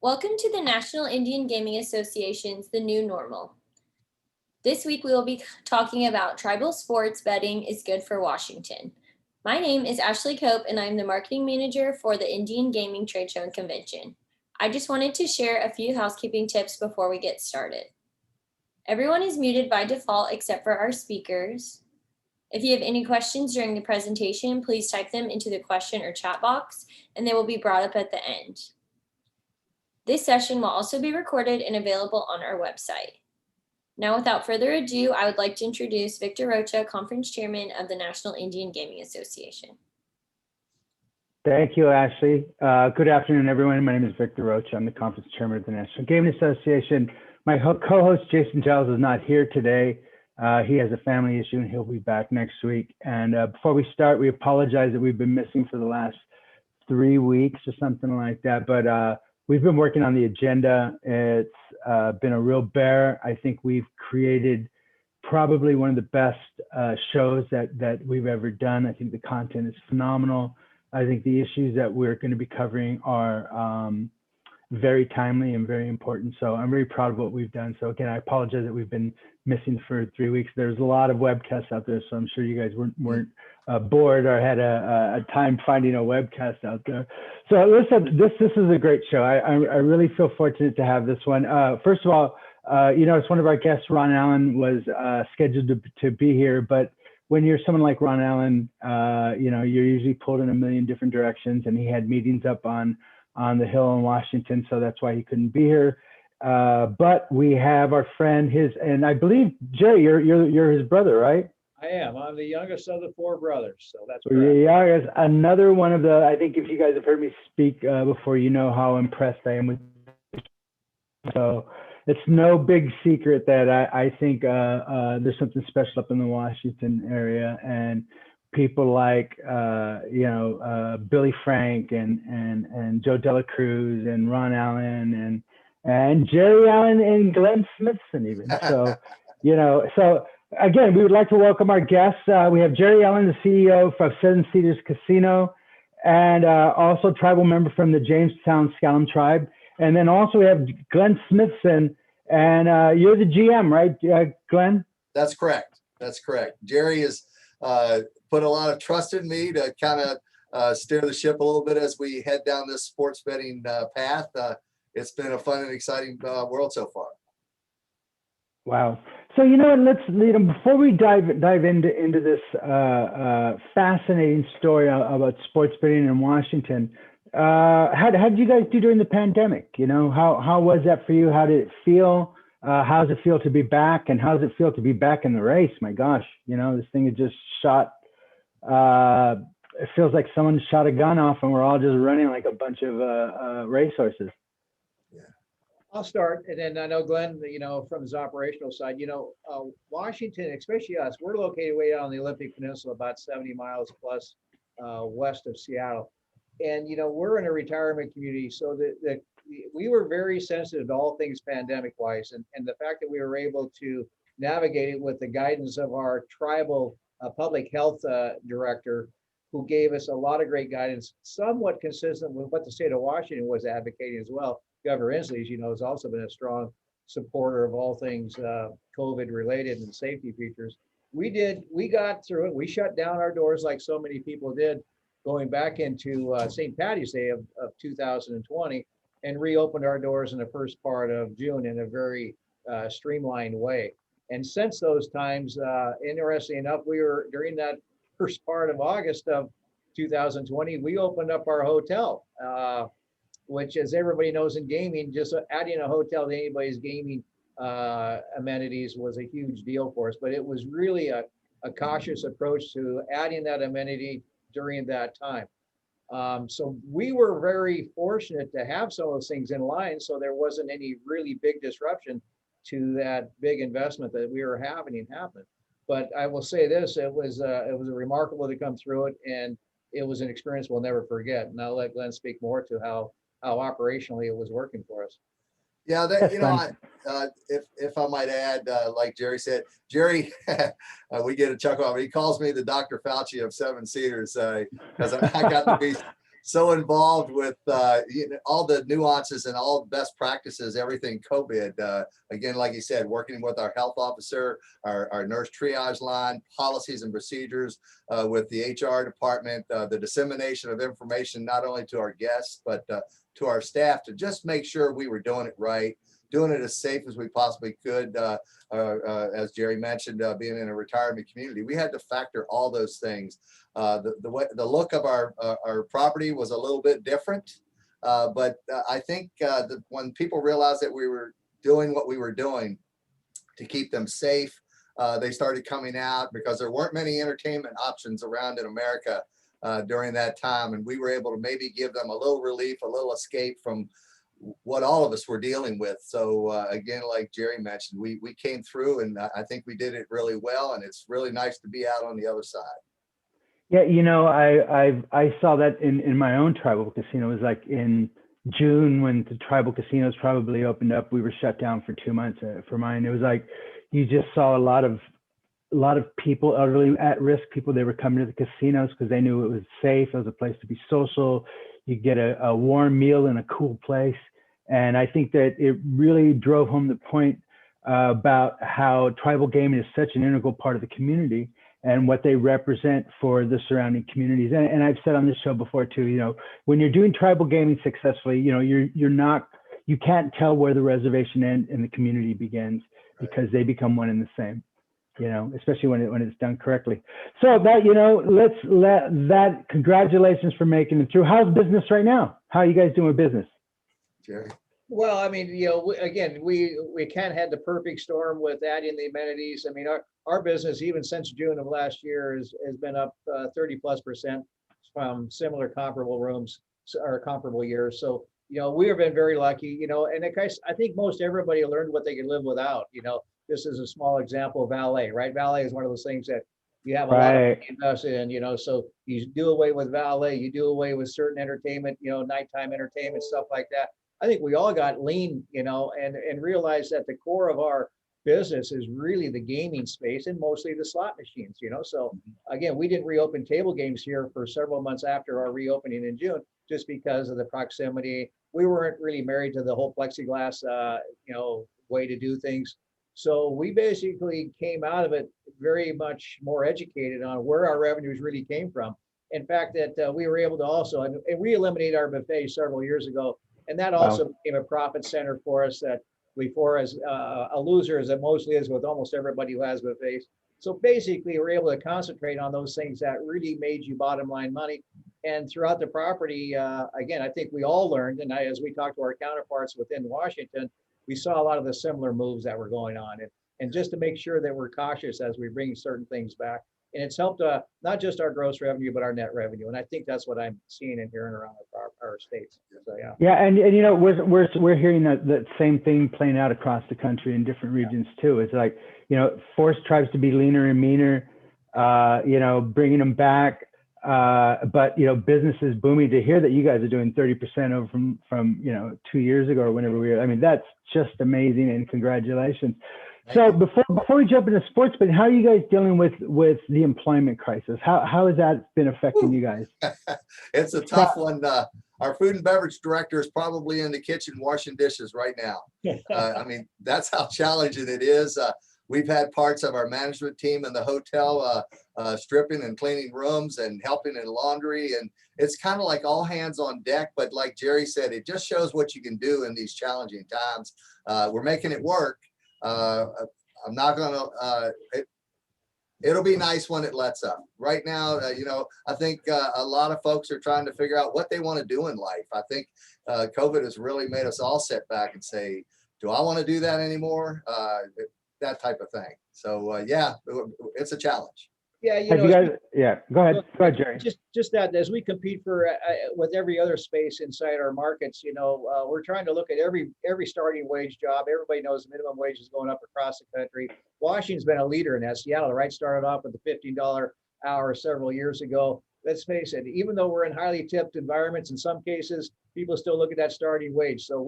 Welcome to the National Indian Gaming Association's The New Normal. This week we will be talking about tribal sports betting is good for Washington. My name is Ashley Cope and I'm the marketing manager for the Indian Gaming Trade Show and Convention. I just wanted to share a few housekeeping tips before we get started. Everyone is muted by default except for our speakers. If you have any questions during the presentation, please type them into the question or chat box and they will be brought up at the end. This session will also be recorded and available on our website. Now, without further ado, I would like to introduce Victor Rocha, Conference Chairman of the National Indian Gaming Association. Thank you, Ashley. Good afternoon, everyone. My name is Victor Rocha. I'm the Conference Chairman of the National Gaming Association. My co-host, Jason Giles, is not here today. He has a family issue and he'll be back next week. And before we start, we apologize that we've been missing for the last 3 weeks or something like that. But we've been working on the agenda. It's been a real bear. I think we've created probably one of the best shows that we've ever done. I think the content is phenomenal. I think the issues that we're going to be covering are very timely and very important. So I'm very proud of what we've done. So again, I apologize that we've been missing for 3 weeks. There's a lot of webcasts out there, so I'm sure you guys weren't bored or had a time finding a webcast out there. So listen, this is a great show. I really feel fortunate to have this one. First of all, it's one of our guests, Ron Allen, was scheduled to be here, but when you're someone like Ron Allen, you're usually pulled in a million different directions, and he had meetings up on the Hill in Washington, so that's why he couldn't be here. But we have our friend, and I believe Jerry, you're his brother, right? I am. I'm the youngest of the 4 brothers, so that's correct. Yeah, another one of the. I think if you guys have heard me speak before, you know how impressed I am with. So it's no big secret that I think there's something special up in the Washington area, and people like Billy Frank and Joe Dela Cruz and Ron Allen and Jerry Allen and Glenn Smithson even. So so again, we would like to welcome our guests. We have Jerry Allen, the CEO of Cedars Casino, and also tribal member from the Jamestown S'Klallam Tribe. And then also we have Glenn Smithson, and you're the GM, right, Glenn? That's correct. That's correct. Jerry has put a lot of trust in me to kind of steer the ship a little bit as we head down this sports betting path. It's been a fun and exciting world so far. Wow. So let's before we dive into this fascinating story about sports betting in Washington. How did you guys do during the pandemic? How was that for you? How did it feel? How does it feel to be back? And how does it feel to be back in the race? My gosh, this thing is just shot. It feels like someone shot a gun off and we're all just running like a bunch of racehorses. I'll start, and then I know Glenn, from his operational side, Washington, especially us, we're located way out on the Olympic Peninsula, about 70 miles plus west of Seattle. And, we're in a retirement community, so that we were very sensitive to all things pandemic-wise. And the fact that we were able to navigate it with the guidance of our tribal public health director, who gave us a lot of great guidance, somewhat consistent with what the state of Washington was advocating as well. Governor Inslee, as you know, has also been a strong supporter of all things COVID related and safety features. We got through it. We shut down our doors like so many people did, going back into St. Patty's Day of 2020, and reopened our doors in the first part of June in a very streamlined way. And since those times, interestingly enough, we were during that first part of August of 2020, we opened up our hotel. Which, as everybody knows in gaming, just adding a hotel to anybody's gaming amenities was a huge deal for us. But it was really a cautious approach to adding that amenity during that time. So we were very fortunate to have some of those things in line, so there wasn't any really big disruption to that big investment that we were having happen. But I will say this: it was remarkable to come through it, and it was an experience we'll never forget. And I'll let Glenn speak more to how operationally it was working for us. Yeah, if I might add, like Jerry said, we get a chuckle out of it. He calls me the Dr. Fauci of Seven Cedars because I got to be so involved with all the nuances and all the best practices, everything COVID. Again, like you said, working with our health officer, our nurse triage line, policies and procedures with the HR department, the dissemination of information, not only to our guests, but to our staff, to just make sure we were doing it right, doing it as safe as we possibly could. As Jerry mentioned, being in a retirement community, we had to factor all those things. The look of our property was a little bit different, but I think that when people realized that we were doing what we were doing to keep them safe, they started coming out, because there weren't many entertainment options around in America during that time, and we were able to maybe give them a little relief, a little escape from what all of us were dealing with. So again, like Jerry mentioned, we came through, and I think we did it really well, and it's really nice to be out on the other side. Yeah, you know, I saw that in my own tribal casino. It was like in June when the tribal casinos probably opened up. We were shut down for 2 months for mine. It was like you just saw a lot of people, elderly, at-risk people. They were coming to the casinos because they knew it was safe. It was a place to be social. You get a warm meal in a cool place. And I think that it really drove home the point about how tribal gaming is such an integral part of the community and what they represent for the surrounding communities. And I've said on this show before too, you know, when you're doing tribal gaming successfully, you know, you can't tell where the reservation ends and the community begins, because they become one and the same, you know, especially when it's done correctly. So that, you know, let's let that, congratulations for making it through. How's business right now? How are you guys doing with business? Jerry? Well, I mean, you know, again, we kind of had the perfect storm with adding the amenities. I mean, our business, even since June of last year, has been up 30+% from similar comparable rooms or comparable years. So, you know, we have been very lucky, you know, and I think most everybody learned what they could live without. You know, this is a small example of valet, right? Valet is one of those things that you have a lot of money invested in, you know, so you do away with valet, you do away with certain entertainment, you know, nighttime entertainment, stuff like that. I think we all got lean, you know, and realized that the core of our business is really the gaming space and mostly the slot machines, you know. So again, we didn't reopen table games here for several months after our reopening in June, just because of the proximity. We weren't really married to the whole plexiglass, you know, way to do things. So we basically came out of it very much more educated on where our revenues really came from. In fact, that we were able to also, and we eliminated our buffet several years ago. And that also became a profit center for us, that before, as a loser, as it mostly is with almost everybody who has buffets. So basically, we're able to concentrate on those things that really made you bottom line money. And throughout the property, again, I think we all learned, and as we talked to our counterparts within Washington, we saw a lot of the similar moves that were going on. And just to make sure that we're cautious as we bring certain things back. And it's helped not just our gross revenue, but our net revenue. And I think that's what I'm seeing and hearing around our states. So, yeah. Yeah, and you know, we're hearing that same thing playing out across the country in different regions too. It's like, you know, force tribes to be leaner and meaner, you know, bringing them back. But you know, business is booming. To hear that you guys are doing 30% over from you know 2 years ago or whenever we were. I mean, that's just amazing, and congratulations. So before we jump into sports, but how are you guys dealing with the employment crisis? How has that been affecting you guys? It's a tough one. Our food and beverage director is probably in the kitchen washing dishes right now. I mean, that's how challenging it is. We've had parts of our management team in the hotel stripping and cleaning rooms and helping in laundry. And it's kind of like all hands on deck. But like Jerry said, it just shows what you can do in these challenging times. We're making it work. I'm not gonna, it'll be nice when it lets up. Right now, you know, I think a lot of folks are trying to figure out what they want to do in life. I think COVID has really made us all sit back and say, do I want to do that anymore? That type of thing. So yeah, it's a challenge. Yeah, you Have know, you guys, yeah, go ahead, Jerry. Just that as we compete for with every other space inside our markets, you know, we're trying to look at every starting wage job. Everybody knows minimum wage is going up across the country. Washington's been a leader in that. Seattle, right, started off with the $15 hour several years ago. Let's face it, even though we're in highly tipped environments, in some cases, people still look at that starting wage. So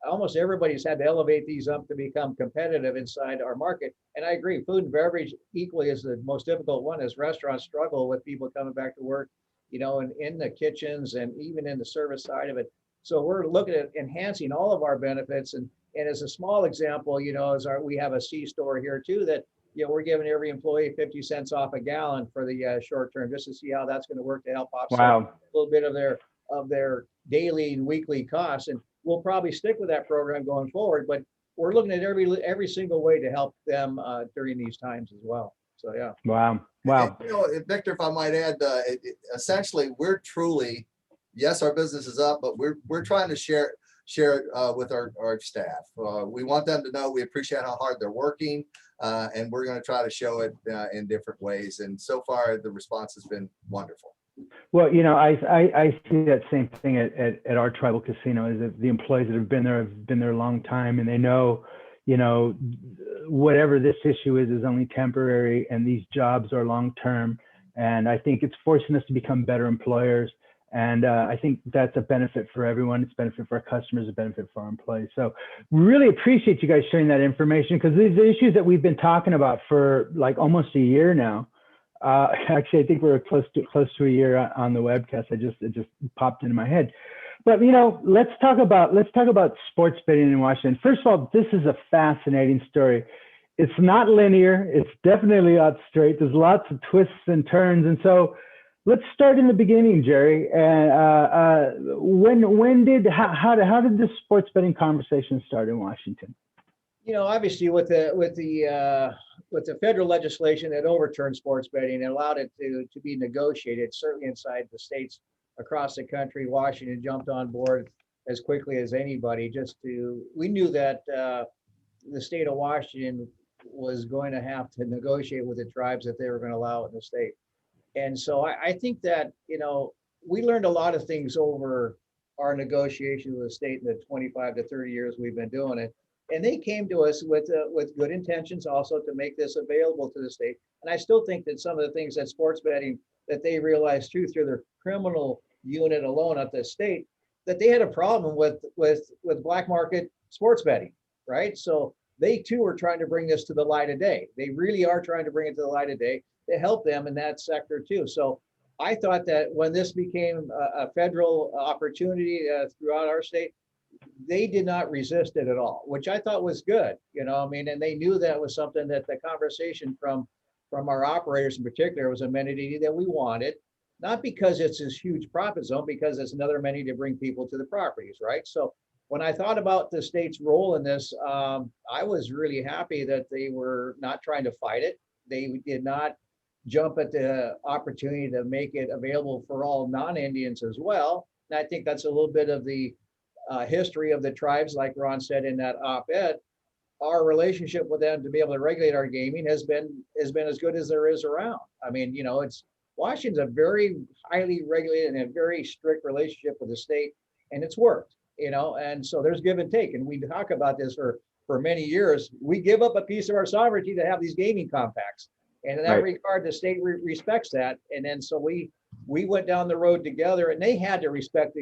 almost everybody's had to elevate these up to become competitive inside our market. And I agree, food and beverage equally is the most difficult one, as restaurants struggle with people coming back to work. in the kitchens and even in the service side of it. So we're looking at enhancing all of our benefits. And as a small example, we have a C-store here too that, we're giving every employee 50 cents off a gallon for the short term, just to see how that's going to work to help offset a little bit of their daily and weekly costs. And we'll probably stick with that program going forward, but we're looking at every single way to help them during these times as well. So, yeah. Wow. And, Victor, if I might add, essentially, we're truly, yes, our business is up, but we're trying to share it with our staff. We want them to know we appreciate how hard they're working, and we're going to try to show it in different ways. And so far, the response has been wonderful. Well, I see that same thing at our tribal casino, is that the employees that have been there a long time, and they know, whatever this issue is only temporary, and these jobs are long term. And I think it's forcing us to become better employers. And I think that's a benefit for everyone. It's a benefit for our customers, a benefit for our employees. So we really appreciate you guys sharing that information, because these are issues that we've been talking about for like almost a year now. Actually, I think we're close to a year on the webcast. It just popped into my head. But let's talk about sports betting in Washington. First of all, this is a fascinating story. It's not linear. It's definitely not straight. There's lots of twists and turns. And so let's start in the beginning, Jerry. And how did this sports betting conversation start in Washington? Obviously with the federal legislation that overturned sports betting and allowed it to be negotiated, certainly inside the states across the country, Washington jumped on board as quickly as anybody. We knew that the state of Washington was going to have to negotiate with the tribes that they were going to allow it in the state. And so I think that, we learned a lot of things over our negotiations with the state in the 25 to 30 years we've been doing it. And they came to us with good intentions also to make this available to the state. And I still think that some of the things that sports betting, that they realized through their criminal unit alone at the state, that they had a problem with black market sports betting, right? So they too are trying to bring this to the light of day. They really are trying to bring it to the light of day to help them in that sector too. So I thought that when this became a federal opportunity throughout our state, they did not resist it at all, which I thought was good, and they knew that was something that the conversation from our operators in particular was amenity that we wanted, not because it's this huge profit zone, because it's another amenity to bring people to the properties, right? So when I thought about the state's role in this, I was really happy that they were not trying to fight it. They did not jump at the opportunity to make it available for all non-Indians as well. And I think that's a little bit of the history of the tribes, like Ron said in that op-ed. Our relationship with them to be able to regulate our gaming has been as good as there is around. I mean, Washington's a very highly regulated and a very strict relationship with the state, and it's worked, and so there's give and take. And we talk about this for many years. We give up a piece of our sovereignty to have these gaming compacts. And in that regard, the state respects that. And then so we went down the road together, and they had to respect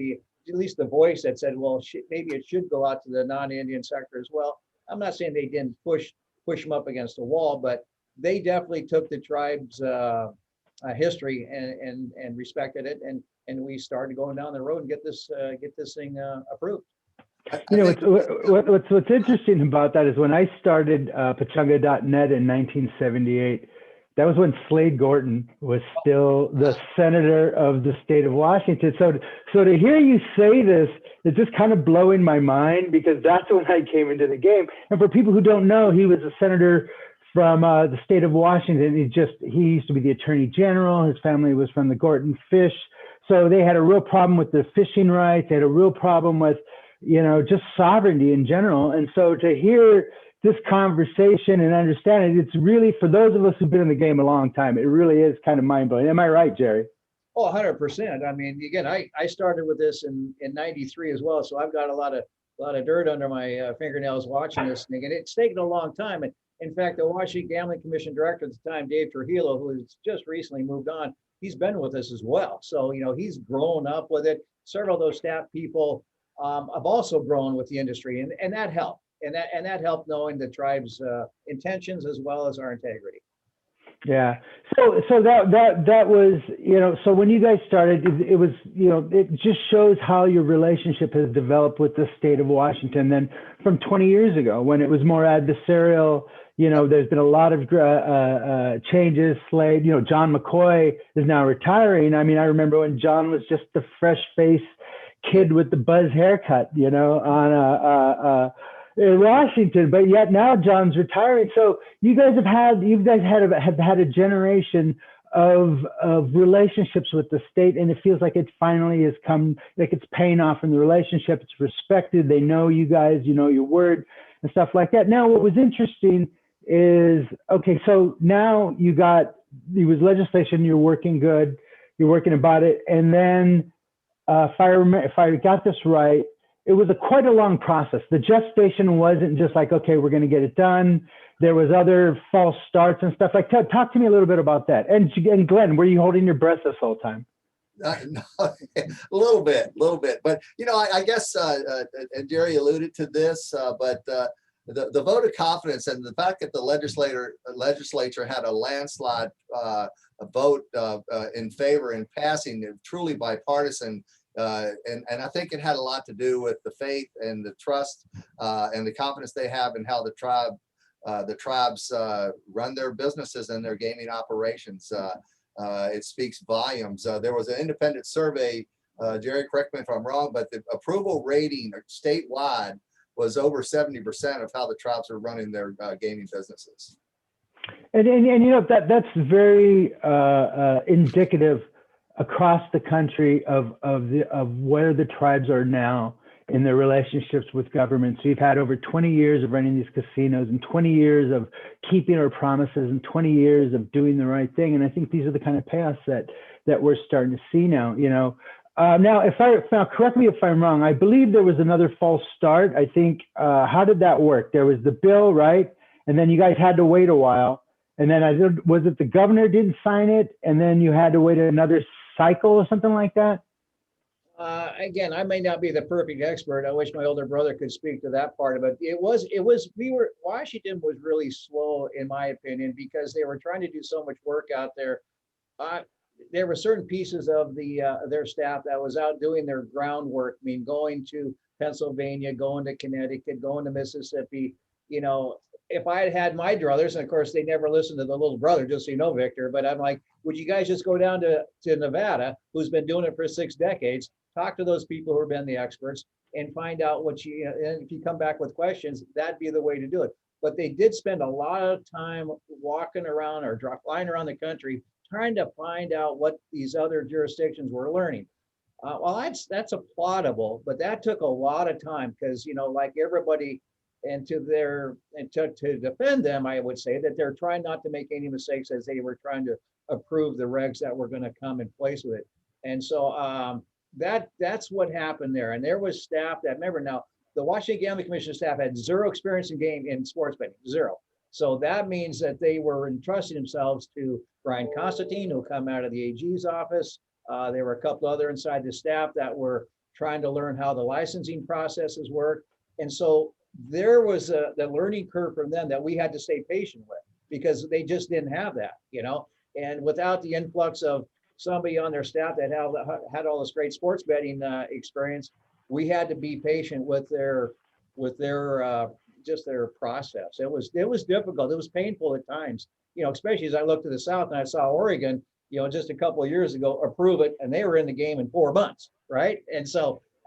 at least the voice that said, well, maybe it should go out to the non-Indian sector as well. I'm not saying they didn't push them up against the wall, but they definitely took the tribe's history and respected it, and we started going down the road and get this thing approved. What's interesting about that is when I started Pechanga.net in 1978, that was when Slade Gorton was still the senator of the state of Washington. So to hear you say this, it's just kind of blowing my mind, because that's when I came into the game. And for people who don't know, he was a senator from the state of Washington. He used to be the attorney general. His family was from the Gorton Fish. So they had a real problem with the fishing rights. They had a real problem with, just sovereignty in general. And so to hear this conversation and understand it, it's really, for those of us who've been in the game a long time, it really is kind of mind-blowing. Am I right, Jerry? Oh, 100%. I mean, again, I started with this in 93 as well. So I've got a lot of dirt under my fingernails watching this thing, and it's taken a long time. And in fact, the Washington Gambling Commission director at the time, Dave Trujillo, who has just recently moved on, he's been with us as well. So, he's grown up with it. Several of those staff people have also grown with the industry, and that helped. And that helped, knowing the tribe's intentions as well as our integrity. Yeah. So that was, so when you guys started, it was, it just shows how your relationship has developed with the state of Washington. Then from 20 years ago, when it was more adversarial, there's been a lot of changes. Slade, John McCoy is now retiring. I mean, I remember when John was just the fresh face kid with the buzz haircut, on in Washington, but yet now John's retiring. So you guys have had a generation of relationships with the state, and it feels like it finally has come, like it's paying off in the relationship. It's respected. They know you guys, your word and stuff like that. Now, what was interesting is, okay, so now it was legislation. You're working good. You're working about it, and then if I got this right, it was quite a long process. The gestation wasn't just like, okay, we're going to get it done. There was other false starts and stuff like that. Talk to me a little bit about that. And Glenn, were you holding your breath this whole time? No, a little bit. But, I guess, and Jerry alluded to this, but the vote of confidence and the fact that the legislature had a landslide vote in favor in passing, truly bipartisan. And I think it had a lot to do with the faith and the trust and the confidence they have in how the tribes run their businesses and their gaming operations. It speaks volumes. There was an independent survey, Jerry, correct me if I'm wrong, but the approval rating statewide was over 70% of how the tribes are running their gaming businesses. And that's very indicative across the country of where the tribes are now in their relationships with government. So you've had over 20 years of running these casinos and 20 years of keeping our promises and 20 years of doing the right thing. And I think these are the kind of payoffs that we're starting to see now. Now, correct me if I'm wrong, I believe there was another false start. I think, how did that work? There was the bill, right? And then you guys had to wait a while. And then was it the governor didn't sign it? And then you had to wait another cycle or something like that? Again, I may not be the perfect expert. I wish my older brother could speak to that part of it. Washington was really slow, in my opinion, because they were trying to do so much work out there. There were certain pieces of their staff that was out doing their groundwork. I mean, going to Pennsylvania, going to Connecticut, going to Mississippi. If I had had my druthers, and of course they never listened to the little brother, just so you know, Victor, but I'm like, would you guys just go down to Nevada, who's been doing it for 6 decades, talk to those people who have been the experts and find out and if you come back with questions, that'd be the way to do it. But they did spend a lot of time walking around or flying around the country, trying to find out what these other jurisdictions were learning. Well, that's applaudable, but that took a lot of time because, like everybody, and to defend them, I would say that they're trying not to make any mistakes as they were trying to approve the regs that were going to come in place with it. And so that's what happened there. And there was staff that, remember now, the Washington Gambling Commission staff had zero experience in sports betting, zero. So that means that they were entrusting themselves to Brian Constantine, who come out of the AG's office. There were a couple other inside the staff that were trying to learn how the licensing processes work. And so there was the learning curve from them that we had to stay patient with because they just didn't have that, and without the influx of somebody on their staff that had all this great sports betting experience, we had to be patient with their just their process. It was difficult. It was painful at times, especially as I looked to the South and I saw Oregon, just a couple of years ago, approve it, and they were in the game in 4 months, right? And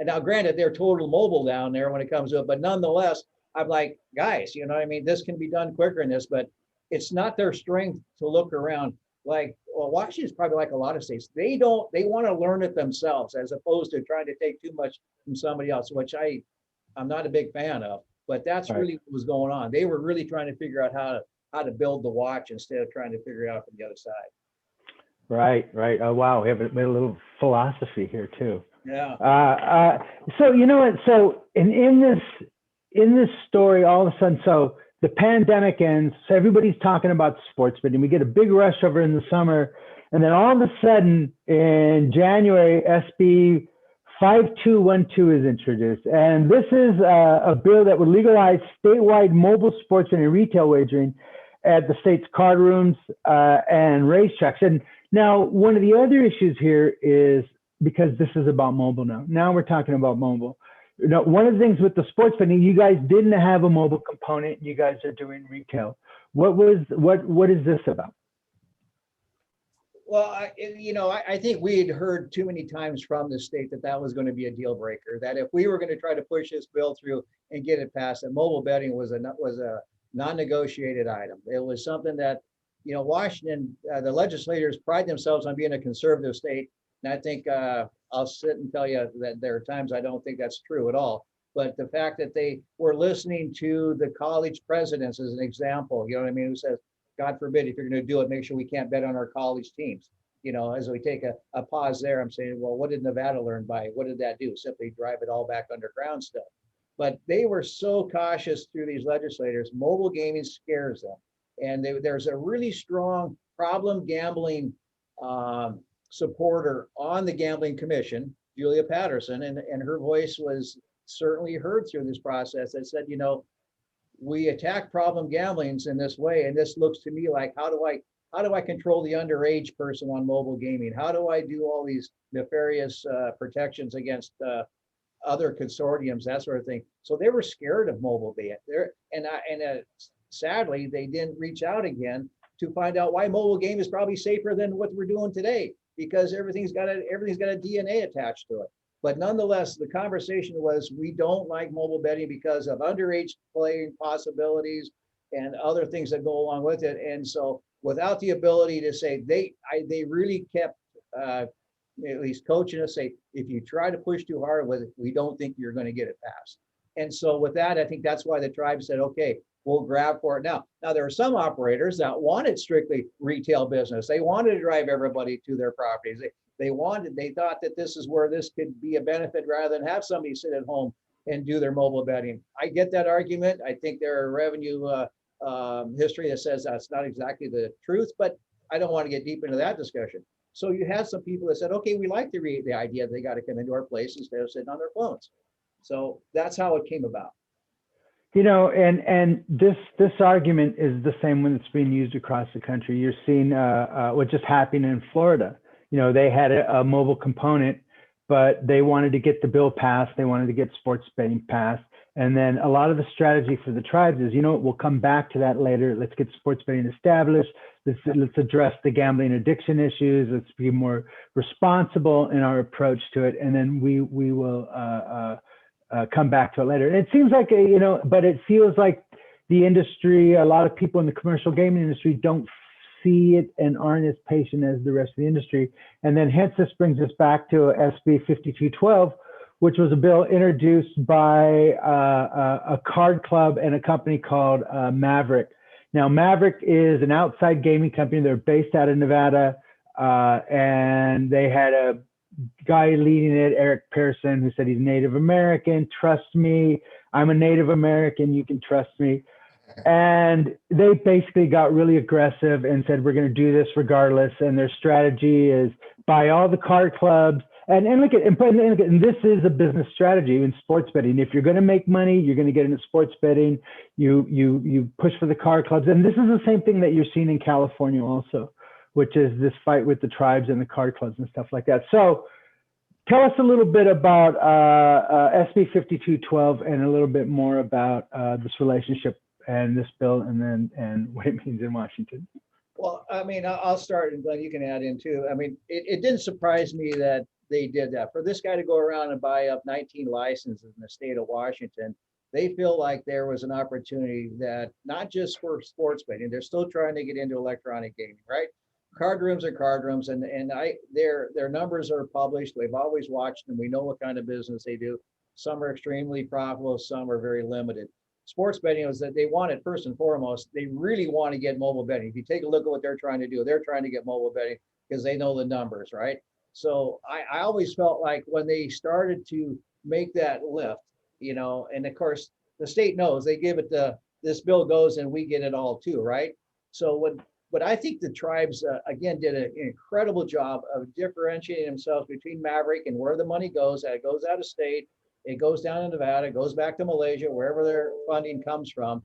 now granted, they're total mobile down there when it comes to it, but nonetheless, I'm like, guys, this can be done quicker in this, but it's not their strength to look around. Like, well, Washington's probably like a lot of states. They want to learn it themselves as opposed to trying to take too much from somebody else, which I'm not a big fan of, but that's Right. really what was going on. They were really trying to figure out how to build the watch instead of trying to figure it out from the other side. Right. Oh, wow. We have a little philosophy here too. Yeah. So you know what? So in this story, all of a sudden, so the pandemic ends. So everybody's talking about sports betting. We get a big rush over in the summer, and then all of a sudden in January, SB 5212 is introduced, and this is a bill that would legalize statewide mobile sports and retail wagering. at the state's card rooms and racetracks. And now one of the other issues here is, because this is about mobile now. Now we're talking about mobile. You know, one of the things with the sports betting, you guys didn't have a mobile component. You guys are doing retail. What is this about? Well, I think we had heard too many times from the state that that was going to be a deal breaker, that if we were going to try to push this bill through and get it passed, that mobile betting was a non-negotiated item. It was something that, Washington, the legislators pride themselves on being a conservative state. And I think I'll sit and tell you that there are times I don't think that's true at all. But the fact that they were listening to the college presidents as an example, you know what I mean, who says, God forbid, if you're going to do it, make sure we can't bet on our college teams. As we take a pause there, I'm saying, well, what did Nevada learn by? What did that do? Simply drive it all back underground still. But they were so cautious through these legislators. Mobile gaming scares them. And there's a really strong problem gambling supporter on the gambling commission, Julia Patterson, and her voice was certainly heard through this process that said, we attack problem gamblings in this way, and this looks to me like, how do I control the underage person on mobile gaming? How do I do all these nefarious protections against other consortiums, that sort of thing? So they were scared of mobile betting there, and sadly they didn't reach out again to find out why mobile game is probably safer than what we're doing today, because everything's got a DNA attached to it. But nonetheless, the conversation was, we don't like mobile betting because of underage playing possibilities and other things that go along with it. And so without the ability to say, they really kept at least coaching us, say, if you try to push too hard with it, we don't think you're going to get it passed. And so with that, I think that's why the tribe said, okay, we'll grab for it now. Now, there are some operators that wanted strictly retail business. They wanted to drive everybody to their properties. They thought that this is where this could be a benefit rather than have somebody sit at home and do their mobile betting. I get that argument. I think there are revenue history that says that's not exactly the truth, but I don't want to get deep into that discussion. So you had some people that said, okay, we like the idea that they got to come into our place instead of sitting on their phones. So that's how it came about. And this argument is the same one that's being used across the country. You're seeing what just happened in Florida. They had a mobile component, but they wanted to get the bill passed. They wanted to get sports betting passed. And then a lot of the strategy for the tribes is, we'll come back to that later. Let's get sports betting established. Let's address the gambling addiction issues. Let's be more responsible in our approach to it. And then we will come back to it later. And it seems like, but it feels like the industry, a lot of people in the commercial gaming industry don't see it and aren't as patient as the rest of the industry. And then hence this brings us back to SB 5212, which was a bill introduced by a card club and a company called Maverick. Now, Maverick is an outside gaming company. They're based out of Nevada, and they had a guy leading it, Eric Pearson, who said he's Native American. Trust me, I'm a Native American. You can trust me. And they basically got really aggressive and said, we're going to do this regardless. And their strategy is buy all the card clubs. And this is a business strategy in sports betting. If you're going to make money, you're going to get into sports betting. You push for the card clubs. And this is the same thing that you're seeing in California also, which is this fight with the tribes and the card clubs and stuff like that. So tell us a little bit about SB 5212 and a little bit more about this relationship and this bill, and what it means in Washington. Well, I mean, I'll start, and Glenn, you can add in too. I mean, it didn't surprise me that they did that. For this guy to go around and buy up 19 licenses in the state of Washington, they feel like there was an opportunity that not just for sports betting, they're still trying to get into electronic gaming, right? Card rooms are card rooms, and their numbers are published. We've always watched them. We know what kind of business they do. Some are extremely profitable, some are very limited. Sports betting was that they wanted, first and foremost, they really want to get mobile betting. If you take a look at what they're trying to do, they're trying to get mobile betting because they know the numbers, right? So I always felt like when they started to make that lift, and of course the state knows, they give it this bill goes and we get it all too, right? So but I think the tribes again did an incredible job of differentiating themselves between Maverick and where the money goes. It goes out of state. It goes down to Nevada, goes back to Malaysia, wherever their funding comes from.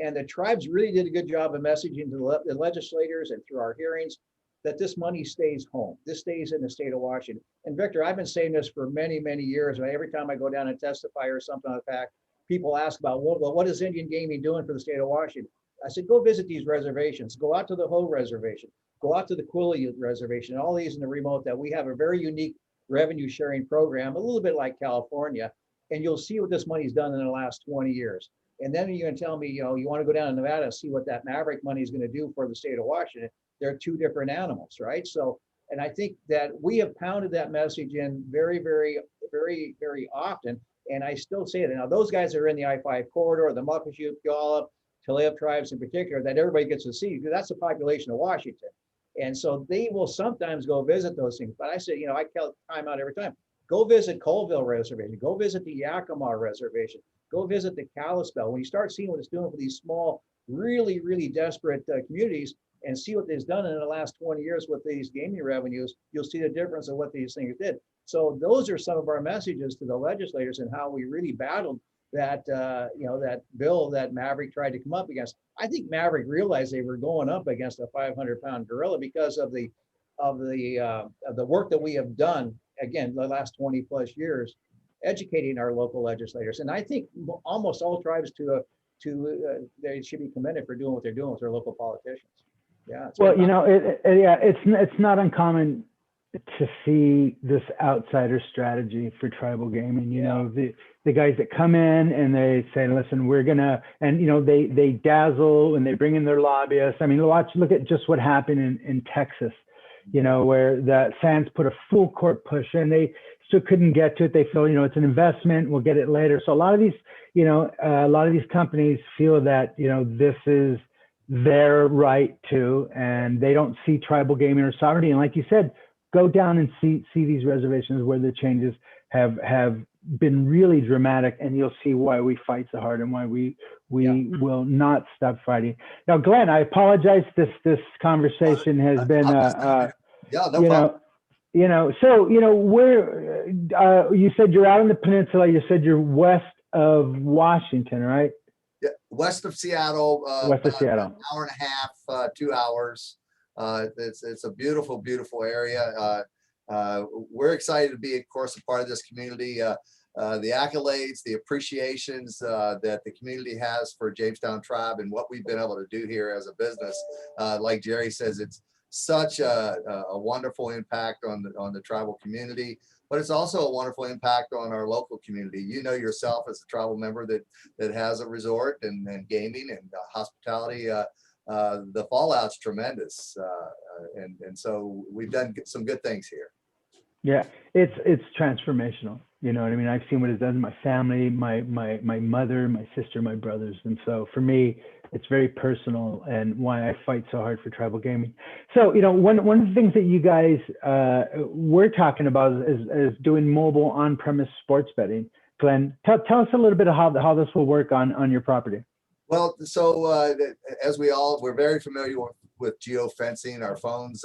And the tribes really did a good job of messaging to the legislators and through our hearings that this money stays home. This stays in the state of Washington. And Victor, I've been saying this for many, many years. Every time I go down and testify or something like that, people ask about, well, what is Indian gaming doing for the state of Washington? I said, go visit these reservations. Go out to the Hoh Reservation. Go out to the Quileute Reservation. All these in the remote that we have a very unique revenue sharing program, a little bit like California. And you'll see what this money's done in the last 20 years. And then you're going to tell me, you want to go down to Nevada and see what that Maverick money is going to do for the state of Washington. They're two different animals, right? So, and I think that we have pounded that message in very, very, very, very often. And I still say it. Now, those guys are in the I-5 corridor, the Muckleshoot, Puyallup, Tulalip tribes in particular, that everybody gets to see, because that's the population of Washington. And so they will sometimes go visit those things. But I said, I tell time out every time. Go visit Colville Reservation. Go visit the Yakima Reservation. Go visit the Kalispell. When you start seeing what it's doing for these small, really, really desperate communities, and see what it's done in the last 20 years with these gaming revenues, you'll see the difference of what these things did. So those are some of our messages to the legislators and how we really battled that, that bill that Maverick tried to come up against. I think Maverick realized they were going up against a 500-pound gorilla because of the work that we have done, again, the last 20 plus years, educating our local legislators. And I think almost all tribes they should be commended for doing what they're doing with their local politicians. Yeah. Well, it's not uncommon to see this outsider strategy for tribal gaming. The guys that come in and they say, listen, we're gonna, and they dazzle and they bring in their lobbyists. I mean, look at just what happened in Texas, where the Sands put a full court push and they still couldn't get to it. They feel, it's an investment, we'll get it later. So a lot of these companies feel that, this is their right to, and they don't see tribal gaming or sovereignty. And like you said, go down and see these reservations where the changes have been really dramatic, and you'll see why we fight so hard and why we will not stop fighting. Now, Glenn, I apologize. This conversation has been no problem. So where you said you're out on the peninsula. You said you're west of Washington, right? Yeah, west of Seattle. West of Seattle. An hour and a half, 2 hours. It's a beautiful, beautiful area. We're excited to be, of course, a part of this community. The accolades, the appreciations that the community has for Jamestown Tribe and what we've been able to do here as a business. Like Jerry says, it's such a wonderful impact on the tribal community, but it's also a wonderful impact on our local community. Yourself as a tribal member that has a resort and gaming and hospitality. The fallout's tremendous, and so we've done some good things here. Yeah, it's transformational. You know what I mean? I've seen what it does in my family, my mother, my sister, my brothers, and so for me, it's very personal and why I fight so hard for tribal gaming. So one of the things that you guys were talking about is doing mobile on-premise sports betting. Glenn, tell us a little bit of how this will work on your property. Well, so as we're very familiar with geofencing. Our phones,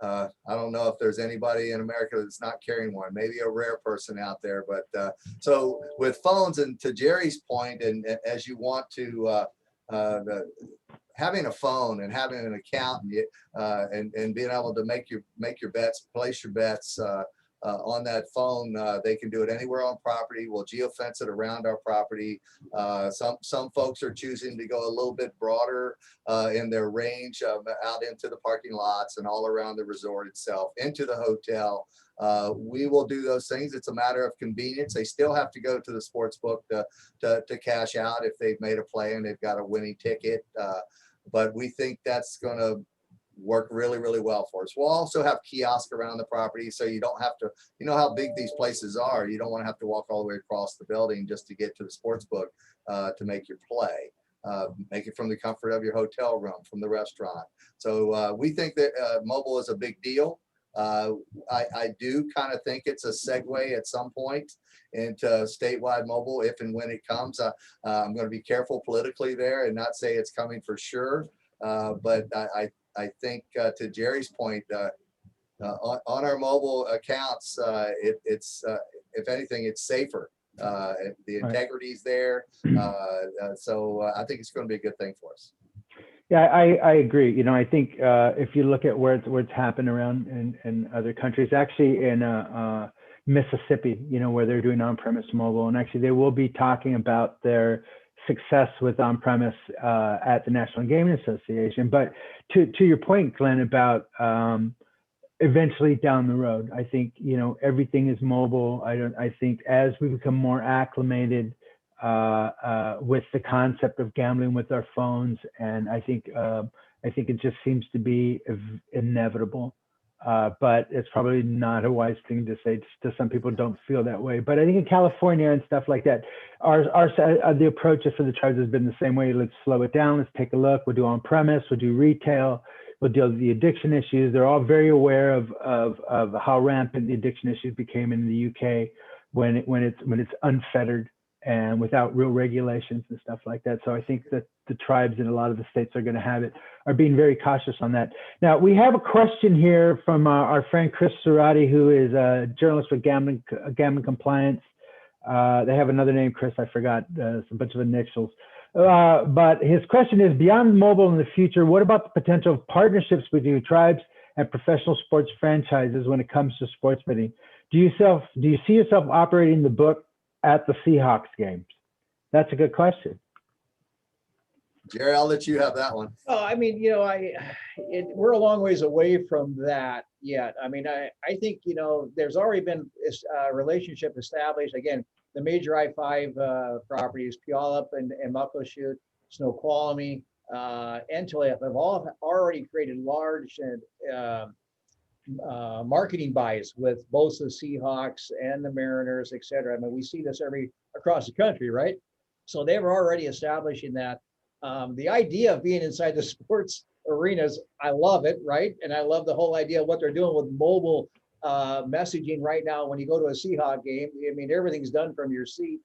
I don't know if there's anybody in America that's not carrying one, maybe a rare person out there. But so with phones, and to Jerry's point, and as you want to, having a phone and having an account and being able to make your bets, place your bets on that phone, they can do it anywhere on property. We'll geofence it around our property. Some folks are choosing to go a little bit broader in their range out into the parking lots and all around the resort itself, into the hotel. We will do those things. It's a matter of convenience. They still have to go to the sports book to cash out if they've made a play and they've got a winning ticket. But we think that's going to work really, really well for us. We'll also have kiosks around the property, so you don't have to, how big these places are. You don't want to have to walk all the way across the building just to get to the sports book to make your play. Make it from the comfort of your hotel room, from the restaurant. So we think that mobile is a big deal. I do kind of think it's a segue at some point into statewide mobile, if and when it comes. I'm going to be careful politically there and not say it's coming for sure. But I think to Jerry's point, on our mobile accounts, it's if anything, it's safer The Right. integrity's there. So I think it's going to be a good thing for us. Yeah, I agree. You know, I think if you look at where it's happened around in other countries, actually in Mississippi, you know, where they're doing on-premise mobile, and actually they will be talking about their success with on-premise at the National Gaming Association. But to your point, Glenn, about eventually down the road, I think, you know, everything is mobile. I think as we become more acclimated with the concept of gambling with our phones, and I think it just seems to be inevitable. But it's probably not a wise thing to say. To some people don't feel that way. But I think in California and stuff like that, the approach for the tribes has been the same way. Let's slow it down. Let's take a look. We'll do on premise. We'll do retail. We'll deal with the addiction issues. They're all very aware of how rampant the addiction issues became in the UK when it's unfettered and without real regulations and stuff like that. So I think that the tribes in a lot of the states are being very cautious on that. Now, we have a question here from our friend Chris Cerati, who is a journalist with Gambling Compliance. They have another name, Chris, I forgot, it's a bunch of initials. But his question is, beyond mobile in the future, what about the potential of partnerships between tribes and professional sports franchises when it comes to sports betting? Do you see yourself operating the book at the Seahawks games? That's a good question. Jerry, I'll let you have that one. Oh, I mean, you know, we're a long ways away from that yet. I mean, I think, you know, there's already been a relationship established. Again, the major I-5 properties, Puyallup and Muckleshoot, Snoqualmie, and Toledo have all already created large marketing buys with both the Seahawks and the Mariners, et cetera. I mean, we see this across the country, right? So they were already establishing that. The idea of being inside the sports arenas, I love it, right? And I love the whole idea of what they're doing with mobile messaging right now. When you go to a Seahawk game, I mean, everything's done from your seat.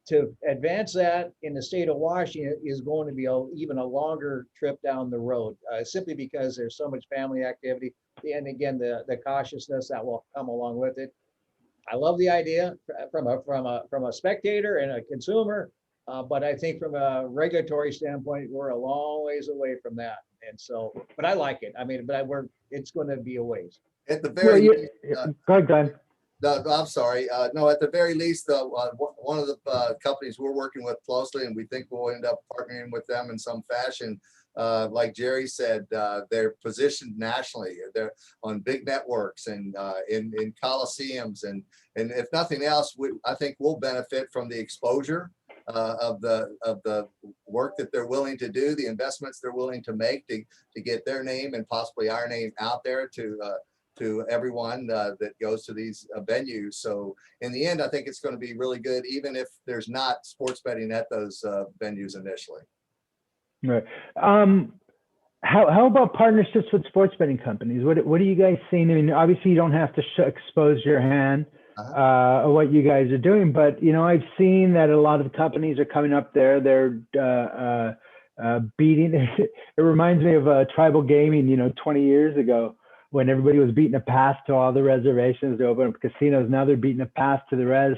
To advance that in the state of Washington is going to be even a longer trip down the road, simply because there's so much family activity. And again, the cautiousness that will come along with it. I love the idea from a spectator and a consumer, but I think from a regulatory standpoint, we're a long ways away from that. And so, but I like it. I mean, it's going to be a ways. At the very least, go ahead, Glenn. No, I'm sorry. No, at the very least, one of the companies we're working with closely, and we think we'll end up partnering with them in some fashion. Like Jerry said, they're positioned nationally. They're on big networks and in coliseums, and if nothing else, I think we'll benefit from the exposure of the work that they're willing to do, the investments they're willing to make to get their name and possibly our name out there to everyone that goes to these venues. So in the end, I think it's going to be really good, even if there's not sports betting at those venues initially. Right. How about partnerships with sports betting companies? What are you guys seeing? I mean, obviously you don't have to expose your hand of what you guys are doing, but you know, I've seen that a lot of companies are coming up there. They're beating. It reminds me of tribal gaming, you know, 20 years ago, when everybody was beating a path to all the reservations to open up casinos. Now they're beating a path to the res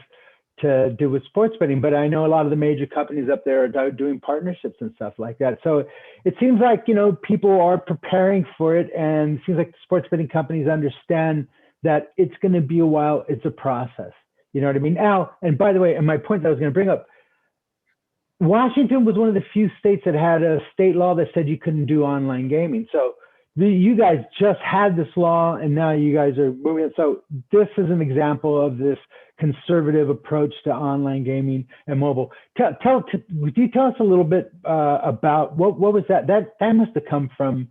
to do with sports betting. But I know a lot of the major companies up there are doing partnerships and stuff like that. So it seems like, you know, people are preparing for it, and it seems like sports betting companies understand that it's going to be a while. It's a process. You know what I mean? Now, and by the way, and my point that I was going to bring up, Washington was one of the few states that had a state law that said you couldn't do online gaming. So you guys just had this law, and now you guys are moving. So this is an example of this conservative approach to online gaming and mobile. Would you tell us a little bit about what was that? That must have come from.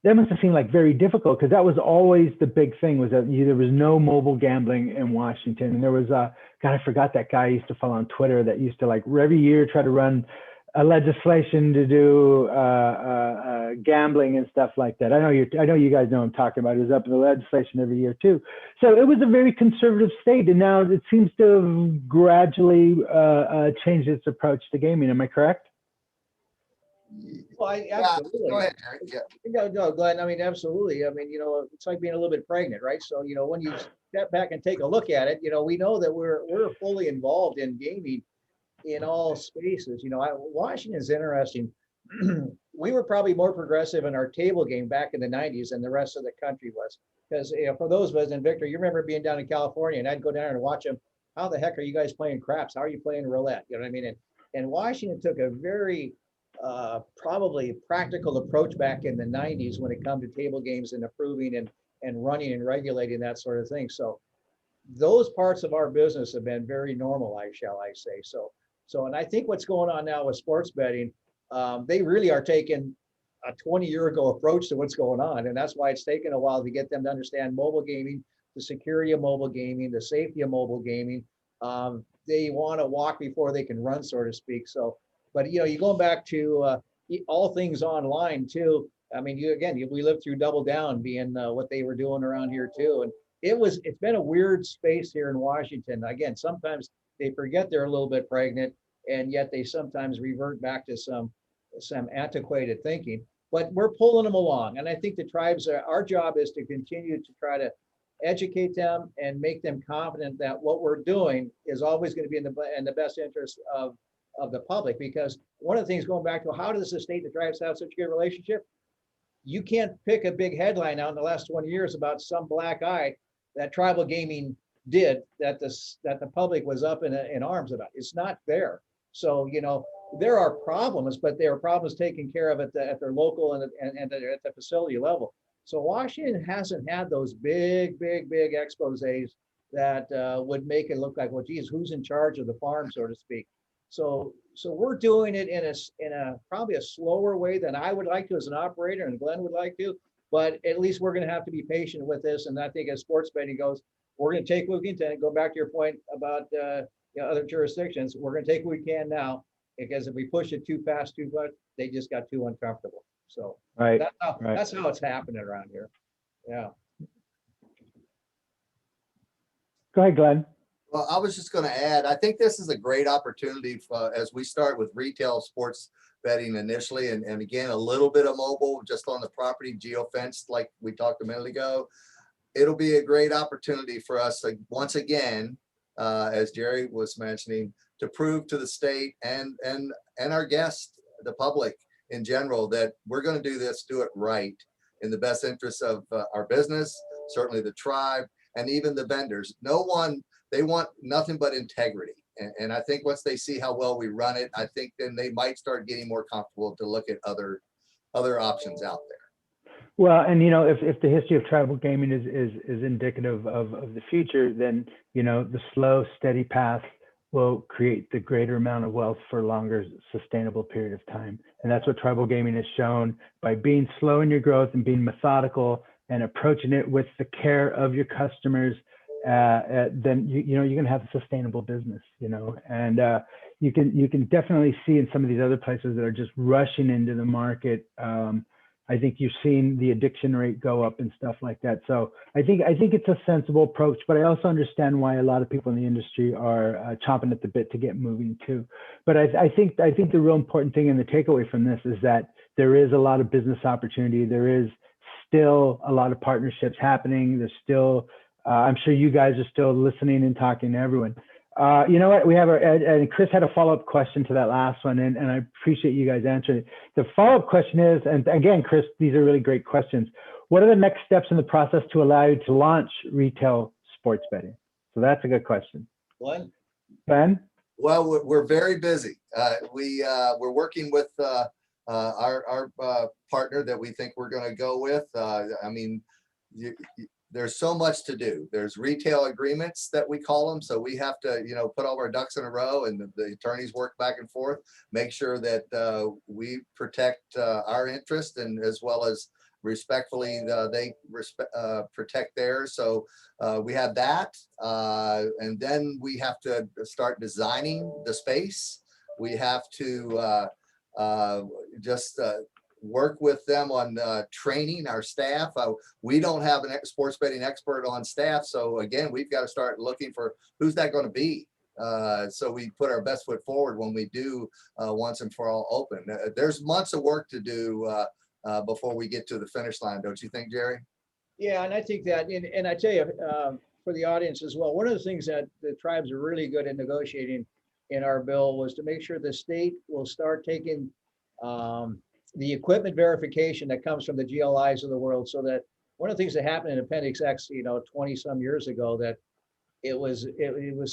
That must have seemed like very difficult, because that was always the big thing, was that there was no mobile gambling in Washington. And there was God, I forgot that guy I used to follow on Twitter that used to, like, every year try to run a legislation to do gambling and stuff like that. I know you guys know what I'm talking about. It was up in the legislation every year too. So it was a very conservative state, and now it seems to have gradually changed its approach to gaming. Am I correct? Well, Yeah, absolutely. go ahead, Jerry. Yeah. No, Glenn, I mean, absolutely. I mean, it's like being a little bit pregnant, right? So, when you step back and take a look at it, we know that we're fully involved in gaming in all spaces. Washington is interesting. We were probably more progressive in our table game back in the 90s than the rest of the country was. Because for those of us, and Victor, you remember being down in California, and I'd go down and watch them. How the heck are you guys playing craps? How are you playing roulette? You know what I mean? And Washington took a very probably practical approach back in the 90s when it come to table games and approving and running and regulating that sort of thing. So those parts of our business have been very normalized, shall I say. And I think what's going on now with sports betting, they really are taking a 20-year ago approach to what's going on. And that's why it's taken a while to get them to understand mobile gaming, the security of mobile gaming, the safety of mobile gaming. They want to walk before they can run, so to speak. So, but you going back to all things online too. I mean, we lived through Double Down being what they were doing around here too. And it's been a weird space here in Washington. Again, sometimes they forget they're a little bit pregnant, and yet they sometimes revert back to some antiquated thinking. But we're pulling them along, and I think the tribes our job is to continue to try to educate them and make them confident that what we're doing is always going to be in the best interest of the public. Because one of the things, going back to how does the state and the tribes have such a good relationship? You can't pick a big headline out in the last 20 years about some black eye that tribal gaming did that the public was up in arms about. It's not there. So, there are problems, but there are problems taken care of at their local and at the facility level. So Washington hasn't had those big exposés that would make it look like, well, geez, who's in charge of the farm, so to speak. So we're doing it in a probably a slower way than I would like to as an operator, and Glenn would like to. But at least we're going to have to be patient with this. And I think as sports betting goes, we're going to take what we can. Go back to your point about other jurisdictions. We're going to take what we can now, because if we push it too fast, too much, they just got too uncomfortable. So Right. That's how it's happening around here. Yeah. Go ahead, Glenn. Well, I was just going to add, I think this is a great opportunity as we start with retail sports betting initially, and again, a little bit of mobile just on the property, geo-fenced like we talked a minute ago. It'll be a great opportunity for us, like, once again, as Jerry was mentioning, to prove to the state and our guests, the public in general, that we're going to do it right in the best interest of our business, certainly the tribe, and even the vendors. They want nothing but integrity. And I think once they see how well we run it, I think then they might start getting more comfortable to look at other options out there. Well, and if the history of tribal gaming is indicative of the future, then the slow, steady path will create the greater amount of wealth for a longer, sustainable period of time. And that's what tribal gaming has shown by being slow in your growth and being methodical and approaching it with the care of your customers. Then you're going to have a sustainable business, and you can definitely see in some of these other places that are just rushing into the market. I think you've seen the addiction rate go up and stuff like that. So I think it's a sensible approach, but I also understand why a lot of people in the industry are chomping at the bit to get moving too. But I think the real important thing and the takeaway from this is that there is a lot of business opportunity. There is still a lot of partnerships happening. There's still I'm sure you guys are still listening and talking to everyone. You know what? We have and Chris had a follow-up question to that last one, and I appreciate you guys answering it. The follow-up question is, and again, Chris, these are really great questions. What are the next steps in the process to allow you to launch retail sports betting? So that's a good question. Glenn? Ben? Well, we're very busy. We're working with our partner that we think we're going to go with. I mean, there's so much to do. There's retail agreements that we call them. So we have to, put all our ducks in a row, and the attorneys work back and forth, make sure that we protect our interest, and as well as respectfully they protect theirs. So we have that. And then we have to start designing the space. We have to just work with them on training our staff. We don't have a sports betting expert on staff. So again, we've got to start looking for who's that going to be. So we put our best foot forward when we do once and for all open. There's months of work to do before we get to the finish line, don't you think, Jerry? Yeah, and I think that, and I tell you, for the audience as well, one of the things that the tribes are really good at negotiating in our bill was to make sure the state will start taking the equipment verification that comes from the GLIs of the world, so that one of the things that happened in Appendix X, 20 some years ago, that it was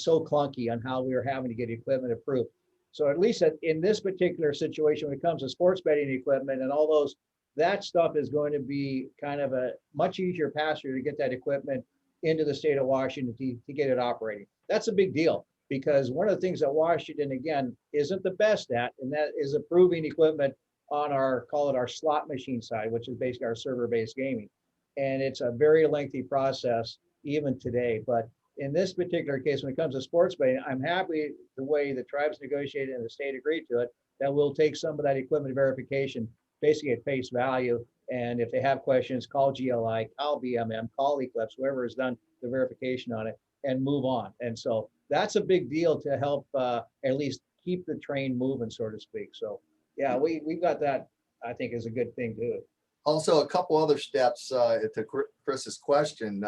so clunky on how we were having to get equipment approved. So at least in this particular situation, when it comes to sports betting equipment and all those, that stuff is going to be kind of a much easier pass-through to get that equipment into the state of Washington to get it operating. That's a big deal, because one of the things that Washington, again, isn't the best at, and that is approving equipment on our, call it our slot machine side, which is basically our server-based gaming. And it's a very lengthy process even today. But in this particular case, when it comes to sports betting, I'm happy the way the tribes negotiated and the state agreed to it, that we'll take some of that equipment verification basically at face value. And if they have questions, call GLI, call BMM, call Eclipse, whoever has done the verification on it, and move on. And so that's a big deal to help at least keep the train moving, so to speak. So yeah, we've got that, I think, is a good thing too. Also, a couple other steps to Chris's question.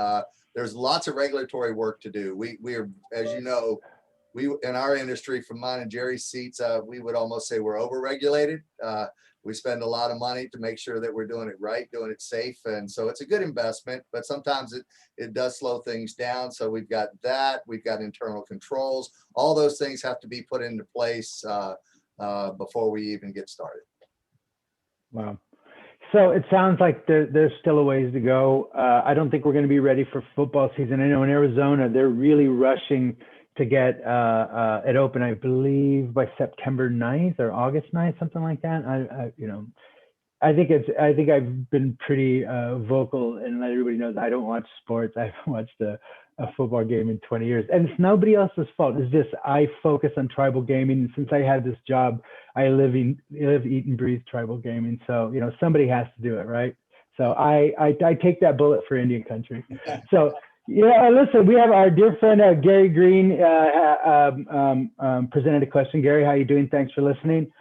There's lots of regulatory work to do. We are, as you know, we in our industry, from mine and Jerry's seats, we would almost say we're over-regulated. We spend a lot of money to make sure that we're doing it right, doing it safe. And so it's a good investment, but sometimes it does slow things down. So we've got that, we've got internal controls. All those things have to be put into place before we even get started. Wow. So it sounds like there's still a ways to go. I don't think we're going to be ready for football season. I know in Arizona, they're really rushing to get it open, I believe, by September 9th or August 9th, something like that. I think I've been pretty vocal and let everybody know that I don't watch sports. I haven't watched a football game in 20 years, and it's nobody else's fault. It's just I focus on tribal gaming. And since I had this job, I live, eat, and breathe tribal gaming. So somebody has to do it, right? So I take that bullet for Indian country. So. Yeah, listen, we have our dear friend Gary Green presented a question. Gary, how you doing? Thanks for listening.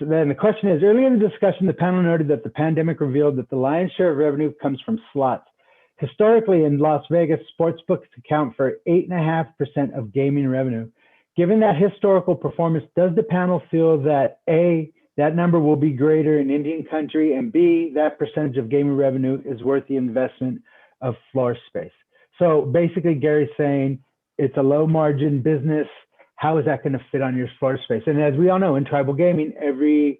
Then the question is, earlier in the discussion, the panel noted that the pandemic revealed that the lion's share of revenue comes from slots. Historically, in Las Vegas, sports books account for 8.5% of gaming revenue. Given that historical performance, does the panel feel that A, that number will be greater in Indian country, and B, that percentage of gaming revenue is worth the investment of floor space? So basically, Gary's saying it's a low margin business. How is that going to fit on your floor space? And as we all know, in tribal gaming, every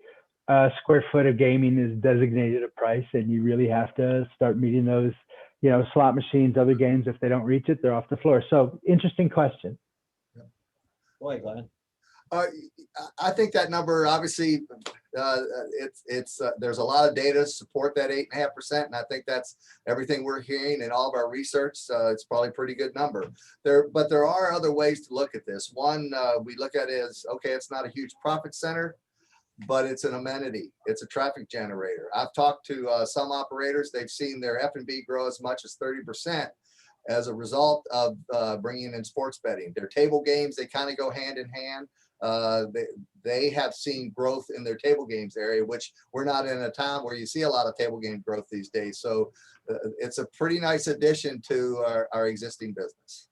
square foot of gaming is designated a price, and you really have to start meeting those, slot machines, other games. If they don't reach it, they're off the floor. So interesting question. Boy, Glenn. I think that number, obviously, there's a lot of data to support that 8.5%, and I think that's everything we're hearing in all of our research. It's probably a pretty good number. But there are other ways to look at this. One, we look at it as, okay, it's not a huge profit center, but it's an amenity. It's a traffic generator. I've talked to some operators. They've seen their F&B grow as much as 30%. As a result of bringing in sports betting. Their table games, they kind of go hand in hand. They have seen growth in their table games area, which we're not in a time where you see a lot of table game growth these days. So it's a pretty nice addition to our existing business.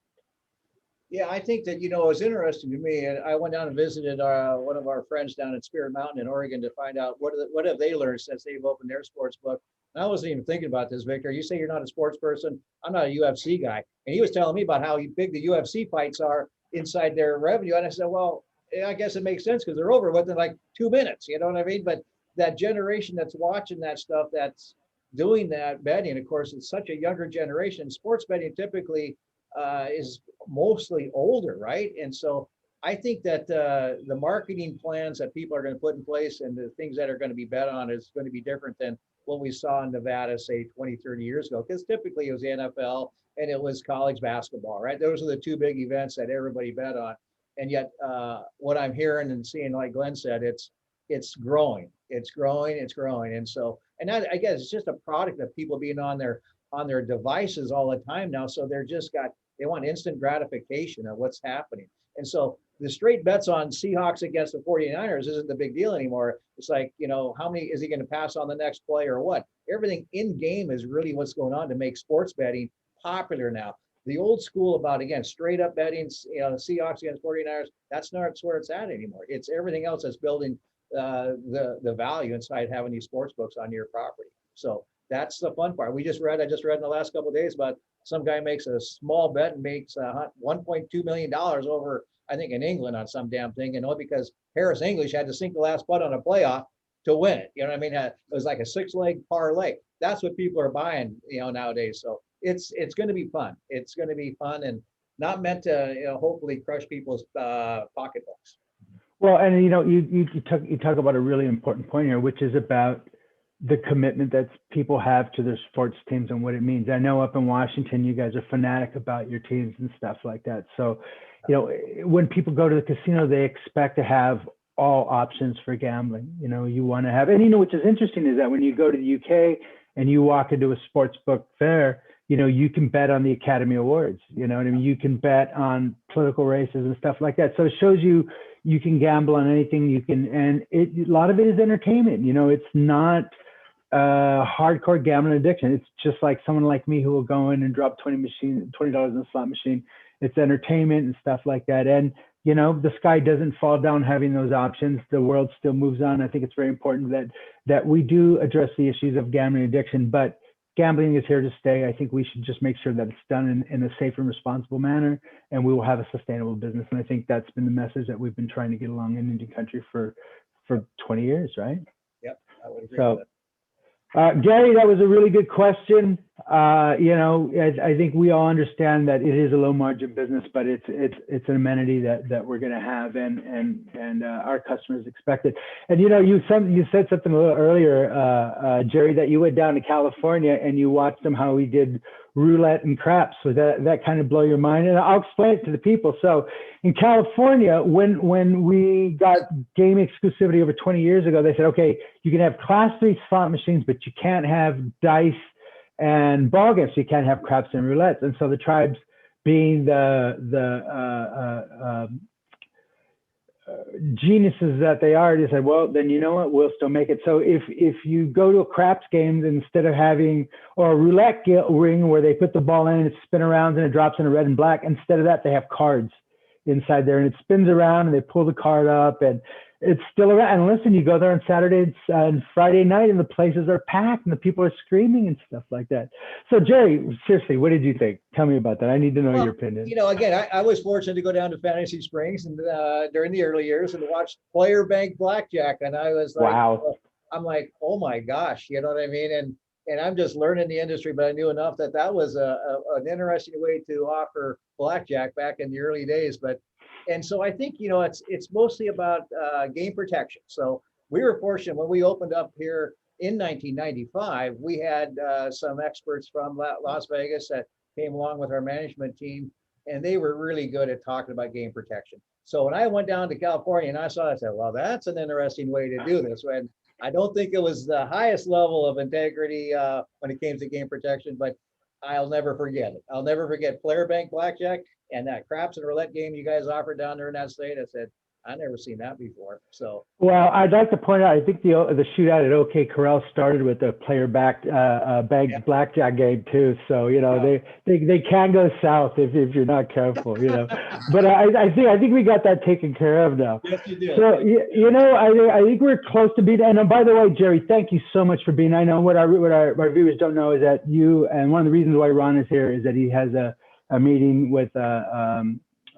Yeah, I think that, it was interesting to me, and I went down and visited one of our friends down in Spirit Mountain in Oregon to find out what have they learned since they've opened their sports book. And I wasn't even thinking about this, Victor. You say you're not a sports person. I'm not a UFC guy. And he was telling me about how big the UFC fights are inside their revenue. And I said, well, I guess it makes sense because they're over within like 2 minutes. You know what I mean? But that generation that's watching that stuff, that's doing that betting, of course, it's such a younger generation. Sports betting typically is mostly older, right? And so I think that the marketing plans that people are going to put in place and the things that are going to be bet on is going to be different than what we saw in Nevada, say 20, 30 years ago, because typically it was the NFL and it was college basketball, right? Those are the two big events that everybody bet on. And yet what I'm hearing and seeing, like Glenn said, it's growing. And so, and I guess it's just a product of people being on their devices all the time now. So they want instant gratification of what's happening. And so the straight bets on Seahawks against the 49ers isn't the big deal anymore. It's like, how many is he going to pass on the next play or what? Everything in game is really what's going on to make sports betting popular now. The old school about, again, straight up betting, Seahawks against 49ers, that's not where it's at anymore. It's everything else that's building the value inside having these sports books on your property. So that's the fun part. I just read in the last couple of days about some guy makes a small bet and makes $1.2 million over, I think, in England on some damn thing, because Harris English had to sink the last putt on a playoff to win it. You know what I mean? It was like a 6-leg parlay. That's what people are buying, nowadays. So it's going to be fun. It's going to be fun and not meant to, hopefully crush people's pocketbooks. Well, and you talk about a really important point here, which is about the commitment that people have to their sports teams and what it means. I know up in Washington, you guys are fanatic about your teams and stuff like that. So, when people go to the casino, they expect to have all options for gambling. You want to have, and which is interesting is that when you go to the UK and you walk into a sports book there, you can bet on the Academy Awards. You know what I mean? You can bet on political races and stuff like that. So it shows you can gamble on anything you can, and a lot of it is entertainment. It's not hardcore gambling addiction. It's just like someone like me who will go in and drop $20 in a slot machine. It's entertainment and stuff like that. And the sky doesn't fall down having those options. The world still moves on. I think it's very important that we do address the issues of gambling addiction, but gambling is here to stay. I think we should just make sure that it's done in a safe and responsible manner, and we will have a sustainable business. And I think that's been the message that we've been trying to get along in Indian country for 20 years, right? Yep, I would agree with that. Gary, that was a really good question. I think we all understand that it is a low margin business, but it's an amenity that we're going to have, and our customers expect it. And you said something a little earlier, Jerry, that you went down to California and you watched them how we did roulette and craps. So that kind of blow your mind, and I'll explain it to the people. So in California, when we got game exclusivity over 20 years ago, they said, okay, you can have class 3 slot machines, but you can't have dice and ball games. So you can't have craps and roulettes. And so the tribes, being the geniuses that they are, they said, well, then you know what, we'll still make it. So if you go to a craps game, instead of having, or a roulette ring where they put the ball in and it spins around and it drops in a red and black, instead of that, they have cards inside there, and it spins around and they pull the card up, and it's still around. And listen, you go there on Saturday and Friday night and the places are packed and the people are screaming and stuff like that. So Jerry, seriously, what did you think? Tell me about that. I need to know your opinion. Again, I was fortunate to go down to Fantasy Springs and during the early years and watch Player Bank Blackjack. And I was like, wow. I'm like, oh my gosh, you know what I mean? And I'm just learning the industry, but I knew enough that was an interesting way to offer blackjack back in the early days. And so I think, it's mostly about game protection. So we were fortunate when we opened up here in 1995, we had some experts from Las Vegas that came along with our management team, and they were really good at talking about game protection. So when I went down to California and I saw it, I said, well, that's an interesting way to do this. And I don't think it was the highest level of integrity when it came to game protection, but I'll never forget it. I'll never forget Player Bank Blackjack and that craps and roulette game you guys offered down there in that state. I said, I never seen that before. So, well, I'd like to point out, I think the shootout at OK Corral started with the Player Bank Blackjack game too. So they can go south if you're not careful. But I think we got that taken care of now. Yes, you did. So I think we're close to being. And by the way, Jerry, thank you so much for being. I know what our viewers don't know is that you, and one of the reasons why Ron is here is that he has a meeting with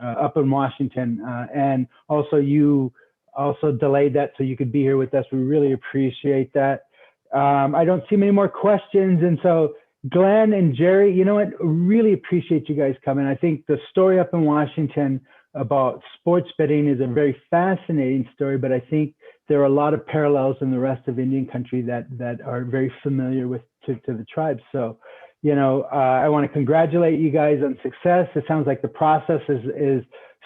up in Washington, and also you also delayed that so you could be here with us. We really appreciate that. I don't see many more questions, and so Glenn and Jerry, you know what? Really appreciate you guys coming. I think the story up in Washington about sports betting is a very fascinating story, but I think there are a lot of parallels in the rest of Indian country that are very familiar to the tribes. So, I want to congratulate you guys on success. It sounds like the process is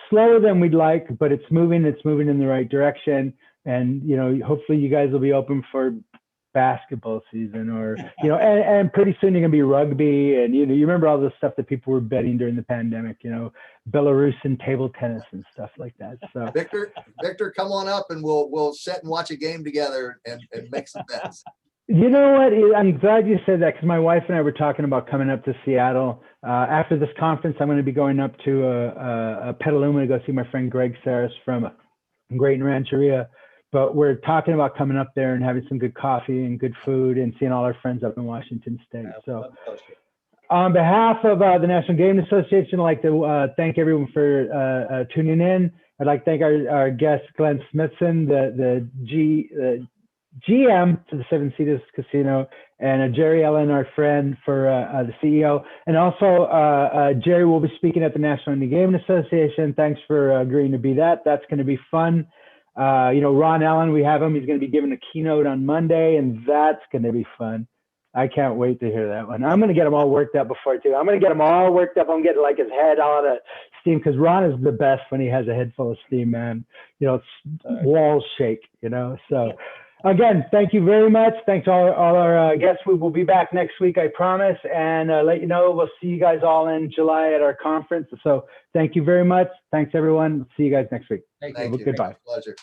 slower than we'd like, but it's moving in the right direction. And, hopefully you guys will be open for basketball season, or and pretty soon you're gonna be rugby, and you remember all the stuff that people were betting during the pandemic, Belarusian table tennis and stuff like that. So Victor, come on up and we'll sit and watch a game together and make some bets. You know what? I'm glad you said that, because my wife and I were talking about coming up to Seattle. After this conference, I'm going to be going up to Petaluma to go see my friend Greg Saris from Great Rancheria. But we're talking about coming up there and having some good coffee and good food and seeing all our friends up in Washington State. So on behalf of the National Gaming Association, I'd like to thank everyone for tuning in. I'd like to thank our guest, Glenn Smithson, the GM to the Cedars Casino, and Jerry Ellen, our friend, for the CEO. And also, Jerry will be speaking at the National Indian Gaming Association. Thanks for agreeing to be that. That's going to be fun. Ron Allen, we have him. He's going to be giving a keynote on Monday, and that's going to be fun. I can't wait to hear that one. I'm going to get him all worked up before, too. I'm going to get him all worked up. I'm getting like his head all out of steam, because Ron is the best when he has a head full of steam, man. Walls shake, so. Again, thank you very much. Thanks to all our guests. We will be back next week, I promise, and let you know we'll see you guys all in July at our conference. So thank you very much. Thanks, everyone. See you guys next week. Thank you. Thank you. Goodbye. Pleasure.